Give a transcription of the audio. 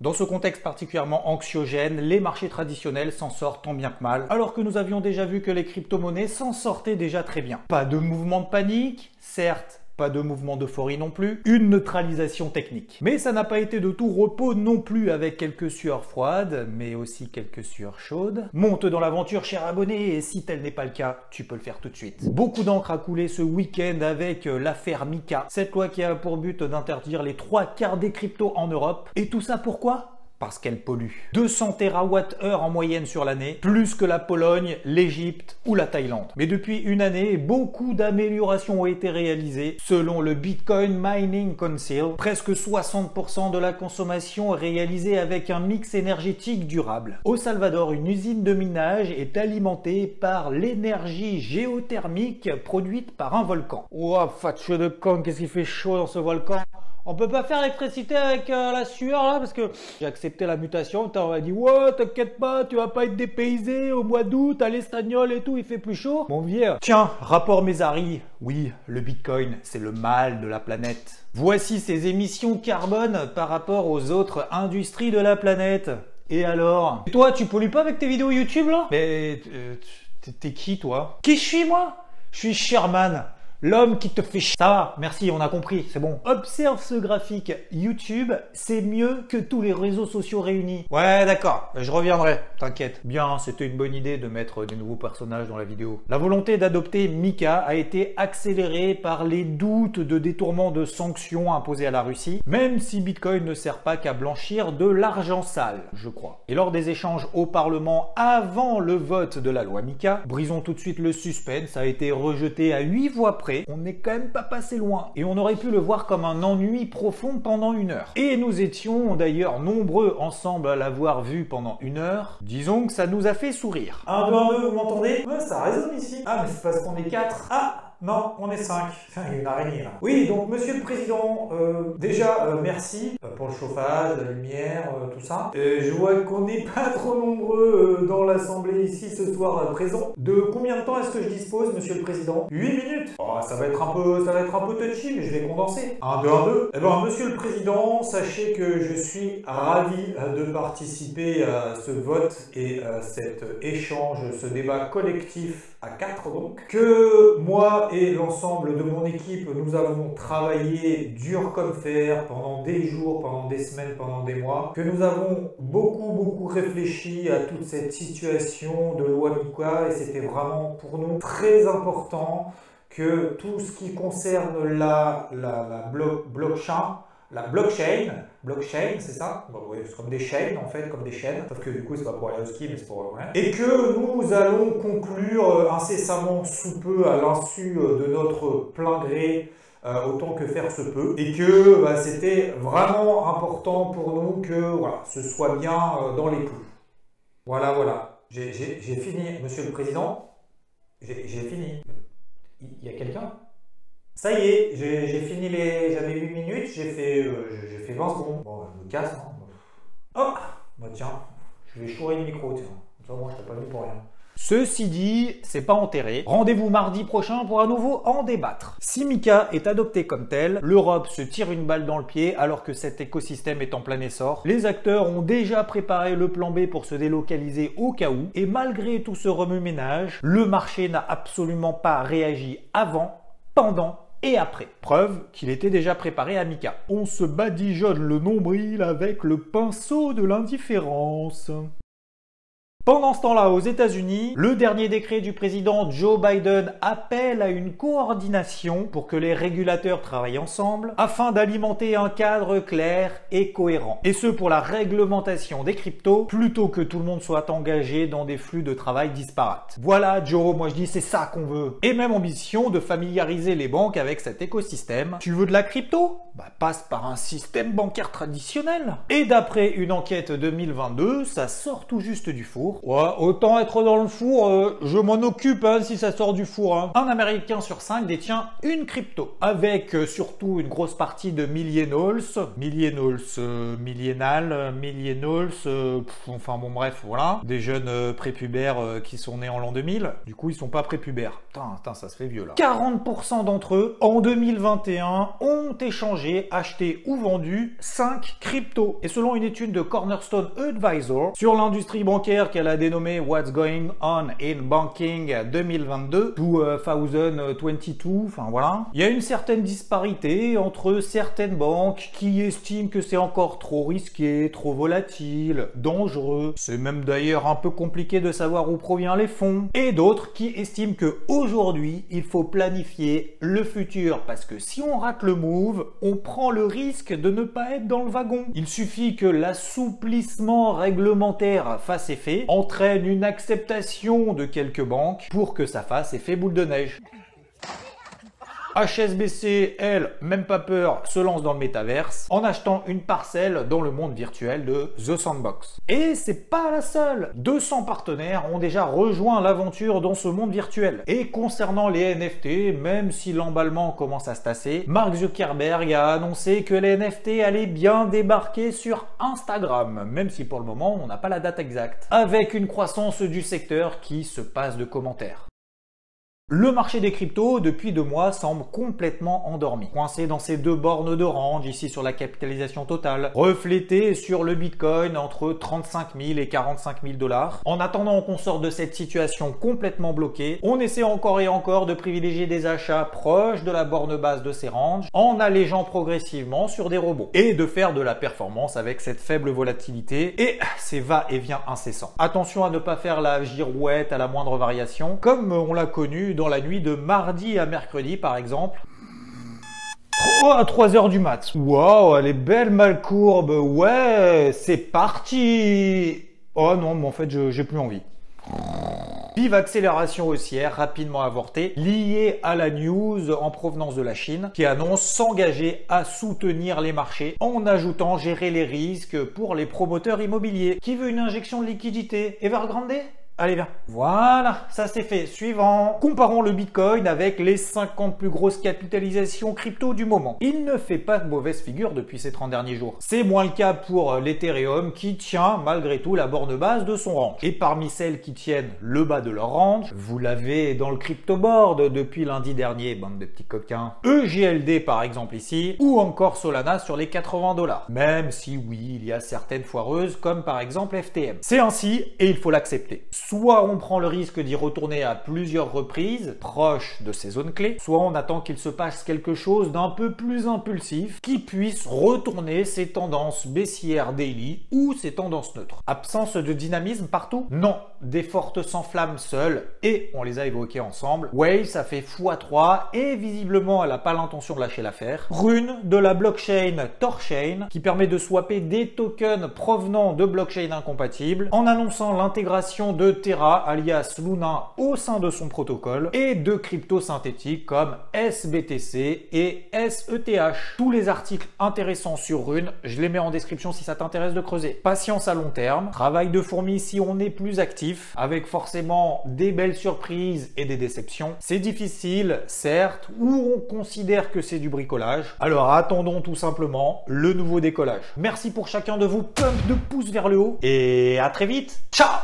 Dans ce contexte particulièrement anxiogène, les marchés traditionnels s'en sortent tant bien que mal, alors que nous avions déjà vu que les crypto-monnaies s'en sortaient déjà très bien. Pas de mouvement de panique, certes, pas de mouvement d'euphorie non plus, une neutralisation technique. Mais ça n'a pas été de tout repos non plus, avec quelques sueurs froides, mais aussi quelques sueurs chaudes. Monte dans l'aventure, cher abonné, et si tel n'est pas le cas, tu peux le faire tout de suite. Beaucoup d'encre a coulé ce week-end avec l'affaire Mika, cette loi qui a pour but d'interdire les 3/4 des cryptos en Europe. Et tout ça pourquoi ? Parce qu'elle pollue. 200 TWh en moyenne sur l'année, plus que la Pologne, l'Égypte ou la Thaïlande. Mais depuis une année, beaucoup d'améliorations ont été réalisées. Selon le Bitcoin Mining Council, presque 60% de la consommation est réalisée avec un mix énergétique durable. Au Salvador, une usine de minage est alimentée par l'énergie géothermique produite par un volcan. Ouah, fatche de con, qu'est-ce qu'il fait chaud dans ce volcan! On peut pas faire l'électricité avec la sueur là parce que j'ai accepté la mutation. On m'a dit ouais, t'inquiète pas, tu vas pas être dépaysé au mois d'août à l'Estagnol et tout, il fait plus chaud. Mon vieux. Tiens, rapport Mesari. Oui, le Bitcoin, c'est le mal de la planète. Voici ses émissions carbone par rapport aux autres industries de la planète. Et alors? Et toi, tu pollues pas avec tes vidéos YouTube là? Mais t'es qui toi? Qui je suis moi? Je suis Sherman. L'homme qui te fait chier. Ça va, merci, on a compris, c'est bon. Observe ce graphique. YouTube, c'est mieux que tous les réseaux sociaux réunis. Ouais, d'accord, je reviendrai, t'inquiète. Bien, c'était une bonne idée de mettre des nouveaux personnages dans la vidéo. La volonté d'adopter Mika a été accélérée par les doutes de détournement de sanctions imposées à la Russie, même si Bitcoin ne sert pas qu'à blanchir de l'argent sale, je crois. Et lors des échanges au Parlement avant le vote de la loi Mika, brisons tout de suite le suspense, a été rejeté à 8 voix près. On n'est quand même pas passé loin. Et on aurait pu le voir comme un ennui profond pendant 1 heure. Et nous étions d'ailleurs nombreux ensemble à l'avoir vu pendant 1 heure. Disons que ça nous a fait sourire. 1, 2, 1, 2, vous m'entendez? Ouais, ça résonne ici. Ah, mais c'est parce qu'on est 4. Ah! Non, on est 5. Il y a une araignée là. Oui, donc Monsieur le Président, déjà merci pour le chauffage, la lumière, tout ça. Je vois qu'on n'est pas trop nombreux dans l'Assemblée ici ce soir présent. De combien de temps est-ce que je dispose, Monsieur le Président? 8 minutes. Oh, ça va être un peu touchy, mais je vais condenser. 1, 2, 1, 2. Eh ben, Monsieur le Président, sachez que je suis ravi de participer à ce vote et à cet échange, ce débat collectif à 4 donc. Que moi et l'ensemble de mon équipe, nous avons travaillé dur comme fer pendant des jours, pendant des semaines, pendant des mois, que nous avons beaucoup réfléchi à toute cette situation de loi Mika et c'était vraiment pour nous très important que tout ce qui concerne la blockchain, c'est ça? Bon, oui, c'est comme des chaînes en fait, comme des chaînes, sauf que du coup c'est pas pour aller au ski mais c'est pour rien. Et que nous allons conclure incessamment sous peu à l'insu de notre plein gré, autant que faire se peut, et que c'était vraiment important pour nous que voilà, ce soit bien dans les clous. Voilà. J'ai fini, Monsieur le Président. J'ai fini. Il y a quelqu'un? Ça y est, j'ai fini j'avais 8 minutes, j'ai fait 20 secondes. Bon, je me casse. Hein. Oh, bah tiens, je vais chourer le micro, tiens. Ça, moi, je t'ai pas vu pour rien. Ceci dit, c'est pas enterré. Rendez-vous mardi prochain pour à nouveau en débattre. Si Mika est adopté comme tel, l'Europe se tire une balle dans le pied alors que cet écosystème est en plein essor. Les acteurs ont déjà préparé le plan B pour se délocaliser au cas où. Et malgré tout ce remue-ménage, le marché n'a absolument pas réagi avant, pendant et après. Preuve qu'il était déjà préparé à Mika. On se badigeonne le nombril avec le pinceau de l'indifférence. Pendant ce temps-là, aux États-Unis, le dernier décret du président Joe Biden appelle à une coordination pour que les régulateurs travaillent ensemble afin d'alimenter un cadre clair et cohérent. Et ce pour la réglementation des cryptos, plutôt que tout le monde soit engagé dans des flux de travail disparates. Voilà Joe, moi je dis c'est ça qu'on veut. Et même ambition de familiariser les banques avec cet écosystème. Tu veux de la crypto? Bah passe par un système bancaire traditionnel. Et d'après une enquête 2022, ça sort tout juste du four. four. Ouais, autant être dans le four, je m'en occupe hein, si ça sort du four. Hein. Un Américain sur 5 détient une crypto, avec surtout une grosse partie de millennials, enfin bon bref, voilà, des jeunes prépubères qui sont nés en l'an 2000. Du coup, ils sont pas prépubères. Putain, ça se fait vieux là. 40% d'entre eux, en 2021, ont échangé, acheté ou vendu 5 cryptos. Et selon une étude de Cornerstone Advisor sur l'industrie bancaire qu'elle a dénommée What's Going On in Banking 2022, enfin voilà, il y a une certaine disparité entre certaines banques qui estiment que c'est encore trop risqué, trop volatile, dangereux. C'est même d'ailleurs un peu compliqué de savoir où proviennent les fonds. Et d'autres qui estiment que aujourd'hui, il faut planifier le futur parce que si on rate le move, on prend le risque de ne pas être dans le wagon. Il suffit que l'assouplissement réglementaire fasse effet, entraîne une acceptation de quelques banques pour que ça fasse effet boule de neige. HSBC, elle, même pas peur, se lance dans le métaverse en achetant une parcelle dans le monde virtuel de The Sandbox. Et c'est pas la seule. 200 partenaires ont déjà rejoint l'aventure dans ce monde virtuel. Et concernant les NFT, même si l'emballement commence à se tasser, Mark Zuckerberg a annoncé que les NFT allaient bien débarquer sur Instagram, même si pour le moment on n'a pas la date exacte, avec une croissance du secteur qui se passe de commentaires. Le marché des cryptos, depuis 2 mois, semble complètement endormi. Coincé dans ces 2 bornes de range, ici sur la capitalisation totale, reflété sur le Bitcoin entre 35 000 et 45 000 $. En attendant qu'on sorte de cette situation complètement bloquée, on essaie encore et encore de privilégier des achats proches de la borne basse de ces ranges, en allégeant progressivement sur des rebonds, et de faire de la performance avec cette faible volatilité et ces va-et-vient incessants. Attention à ne pas faire la girouette à la moindre variation, comme on l'a connu dans la nuit de mardi à mercredi par exemple. Oh, à 3 h du mat. Waouh, elle est belle ma courbe. Ouais, c'est parti. Oh non, mais en fait, j'ai plus envie. Vive accélération haussière rapidement avortée liée à la news en provenance de la Chine qui annonce s'engager à soutenir les marchés en ajoutant gérer les risques pour les promoteurs immobiliers. Qui veut une injection de liquidité? Evergrande? Allez, viens. Voilà, ça c'est fait. Suivant. Comparons le Bitcoin avec les 50 plus grosses capitalisations crypto du moment. Il ne fait pas de mauvaise figure depuis ces 30 derniers jours. C'est moins le cas pour l'Ethereum qui tient malgré tout la borne basse de son range. Et parmi celles qui tiennent le bas de leur range, vous l'avez dans le crypto board depuis lundi dernier, bande de petits coquins. EGLD par exemple ici, ou encore Solana sur les 80 $. Même si oui, il y a certaines foireuses comme par exemple FTM. C'est ainsi et il faut l'accepter. Soit on prend le risque d'y retourner à plusieurs reprises, proches de ces zones clés, soit on attend qu'il se passe quelque chose d'un peu plus impulsif qui puisse retourner ces tendances baissières daily ou ces tendances neutres. Absence de dynamisme partout? Non, des fortes s'enflamment seules et on les a évoquées ensemble. Wave, ça fait x3 et visiblement elle n'a pas l'intention de lâcher l'affaire. Rune de la blockchain Torchain qui permet de swapper des tokens provenant de blockchains incompatibles en annonçant l'intégration de Terra alias Luna au sein de son protocole et de cryptos synthétiques comme SBTC et SETH. Tous les articles intéressants sur Rune, je les mets en description si ça t'intéresse de creuser. Patience à long terme, travail de fourmi si on est plus actif, avec forcément des belles surprises et des déceptions. C'est difficile, certes, ou on considère que c'est du bricolage. Alors attendons tout simplement le nouveau décollage. Merci pour chacun de vos pumps de pouces vers le haut et à très vite. Ciao!